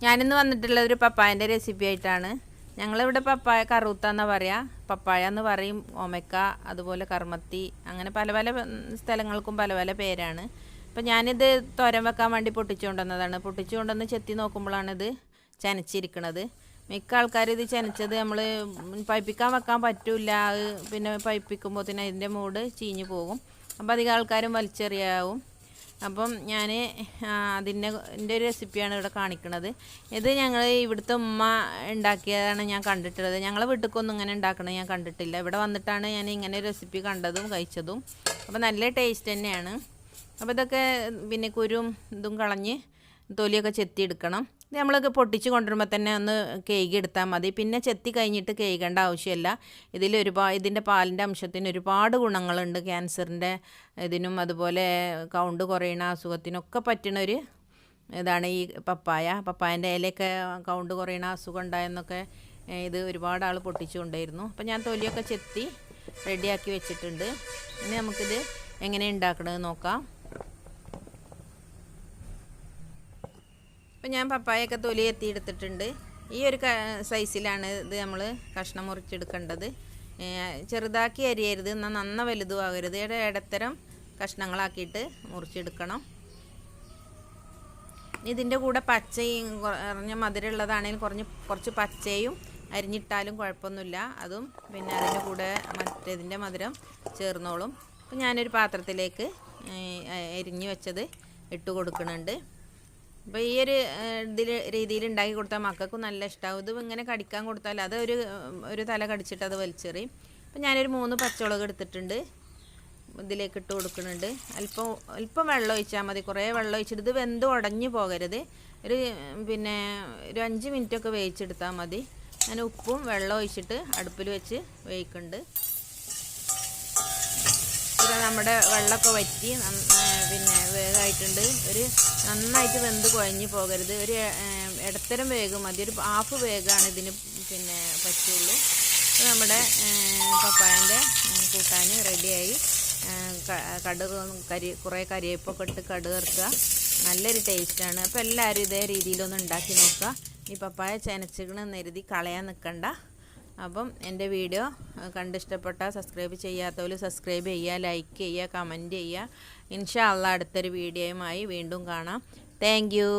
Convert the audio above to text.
ഞാനിന്ന് വന്നിട്ടുള്ളത് ഒരു പപ്പായൻ്റെ റെസിപ്പി ആയിട്ടാണ്. ഞങ്ങളിവിടെ പപ്പായ കറൂത്ത എന്നാണ് പറയുക. പപ്പായ എന്ന് പറയും, ഓമയ്ക്ക, അതുപോലെ കർമ്മത്തി, അങ്ങനെ പല പല സ്ഥലങ്ങൾക്കും പല പല പേരാണ്. അപ്പോൾ ഞാനിത് തോരൻ വെക്കാൻ വേണ്ടി പൊട്ടിച്ചുകൊണ്ടുവന്നതാണ്. പൊട്ടിച്ചുകൊണ്ടുവന്ന് ചെത്തി നോക്കുമ്പോഴാണിത് ചെനച്ചിരിക്കണത്. മിക്ക ആൾക്കാരും ഇത് ചെനച്ചത് നമ്മൾ പൈപ്പിക്കാൻ വെക്കാൻ പറ്റില്ല. പിന്നെ പൈപ്പിക്കുമ്പോൾ അതിൻ്റെ മൂട് ചീഞ്ഞു പോകും. അപ്പോൾ അധികം ആൾക്കാരും വലിച്ചെറിയാവും. അപ്പം ഞാൻ അതിൻ്റെ ഒരു റെസിപ്പിയാണ് ഇവിടെ കാണിക്കുന്നത്. ഇത് ഞങ്ങൾ ഇവിടുത്തെ ഉമ്മ ഉണ്ടാക്കിയതാണ് ഞാൻ കണ്ടിട്ടുള്ളത്. ഞങ്ങളെ വീട്ടിലേക്കൊന്നും ഇങ്ങനെ ഉണ്ടാക്കണത് ഞാൻ കണ്ടിട്ടില്ല. ഇവിടെ വന്നിട്ടാണ് ഞാൻ ഇങ്ങനെ റെസിപ്പി കണ്ടതും കഴിച്ചതും. അപ്പോൾ നല്ല ടേസ്റ്റ് തന്നെയാണ്. അപ്പോൾ ഇതൊക്കെ പിന്നെ കുരും ഇതും കളഞ്ഞ് തൊലിയൊക്കെ ചെത്തിയെടുക്കണം. ഇത് നമ്മളൊക്കെ പൊട്ടിച്ച് കൊണ്ടുവരുമ്പോൾ തന്നെ ഒന്ന് കേക്ക് എടുത്താൽ മതി. പിന്നെ ചെത്തി കഴിഞ്ഞിട്ട് കേൾക്കേണ്ട ആവശ്യമില്ല. ഇതിൻ്റെ പാലിൻ്റെ അംശത്തിന് ഒരുപാട് ഗുണങ്ങളുണ്ട്. ക്യാൻസറിൻ്റെ ഇതിനും അതുപോലെ കൗണ്ട് കുറയുന്ന അസുഖത്തിനൊക്കെ പറ്റുന്നൊരു ഇതാണ് ഈ പപ്പായൻ്റെ ഇലയൊക്കെ കൗണ്ട് കുറയുന്ന അസുഖം ഉണ്ടായെന്നൊക്കെ ഇത് ഒരുപാട് ആൾ പൊട്ടിച്ചു കൊണ്ടായിരുന്നു. അപ്പോൾ ഞാൻ തൊലിയൊക്കെ ചെത്തി റെഡിയാക്കി വെച്ചിട്ടുണ്ട്. ഇനി നമുക്കിത് എങ്ങനെ ഉണ്ടാക്കണമെന്ന് നോക്കാം. അപ്പോൾ ഞാൻ പപ്പായൊക്കെ തൊലി എത്തിയെടുത്തിട്ടുണ്ട്. ഈ ഒരു സൈസിലാണ് ഇത് നമ്മൾ കഷ്ണം മുറിച്ചെടുക്കേണ്ടത്. ചെറുതാക്കി അരിയരുത്, എന്നാൽ നന്ന വലുതും ആകരുത്. ഇടത്തരം കഷ്ണങ്ങളാക്കിയിട്ട് മുറിച്ചെടുക്കണം. ഇതിൻ്റെ കൂടെ പച്ചയും കുറഞ്ഞ മധുരമുള്ളതാണെങ്കിൽ കുറച്ച് പച്ചയും അരിഞ്ഞിട്ടാലും കുഴപ്പമൊന്നുമില്ല. അതും പിന്നെ അതിൻ്റെ കൂടെ മറ്റേതിൻ്റെ മധുരം ചേർന്നോളും. അപ്പോൾ ഞാനൊരു പാത്രത്തിലേക്ക് അരിഞ്ഞു വെച്ചത് ഇട്ട് കൊടുക്കുന്നുണ്ട്. അപ്പോൾ ഈ രീതിയിൽ ഉണ്ടാക്കി കൊടുത്താൽ മക്കൾക്കും നല്ല ഇഷ്ടമാവും. ഇത് ഇങ്ങനെ കടിക്കാൻ കൊടുത്താൽ അത് ഒരു തല കടിച്ചിട്ട് അത് വലിച്ചെറിയും. അപ്പോൾ ഞാനൊരു 3 പച്ചമുളക് എടുത്തിട്ടുണ്ട്, ഇതിലേക്ക് ഇട്ട് കൊടുക്കുന്നുണ്ട്. അല്പം വെള്ളം ഒഴിച്ചാൽ മതി. കുറേ വെള്ളം ഒഴിച്ചിട്ട് ഇത് വെന്ത് ഉടഞ്ഞു പോകരുത്. ഒരു 5 മിനിറ്റൊക്കെ വേവിച്ചെടുത്താൽ മതി. ഞാൻ ഉപ്പും വെള്ളം ഒഴിച്ചിട്ട് അടുപ്പിൽ വെച്ച് വേവിക്കുന്നുണ്ട്. നമ്മുടെ വെള്ളമൊക്കെ വറ്റി പിന്നെ വേഗമായിട്ടുണ്ട്. നന്നായിട്ട് വെന്ത് കുഴഞ്ഞു പോകരുത്. ഒരു ഇടത്തരം വേഗം മതി. ഒരു ഹാഫ് വേഗമാണ് ഇതിന് പിന്നെ പറ്റുള്ളൂ. അപ്പോൾ നമ്മുടെ പപ്പായൻ്റെ കൂട്ടാൻ റെഡിയായി. കുറേ കരിവേപ്പൊക്കെ ഇട്ട് കടുക് ഇറക്കുക. നല്ലൊരു ടേസ്റ്റാണ്. അപ്പോൾ എല്ലാവരും ഇതേ രീതിയിലൊന്ന് ഉണ്ടാക്കി നോക്കുക. ഈ പപ്പായ ചെനച്ചിക്കണമെന്ന് കരുതി കളയാൻ നിൽക്കണ്ട. അപ്പം എൻ്റെ വീഡിയോ കണ്ടിഷ്ടപ്പെട്ടാൽ സബ്സ്ക്രൈബ് ചെയ്യാത്തവർ സബ്സ്ക്രൈബ് ചെയ്യുക, ലൈക്ക് ചെയ്യുക, കമൻറ്റ് ചെയ്യുക. ഇൻഷാ അള്ളാ അടുത്തൊരു വീഡിയോയുമായി വീണ്ടും കാണാം. Thank you.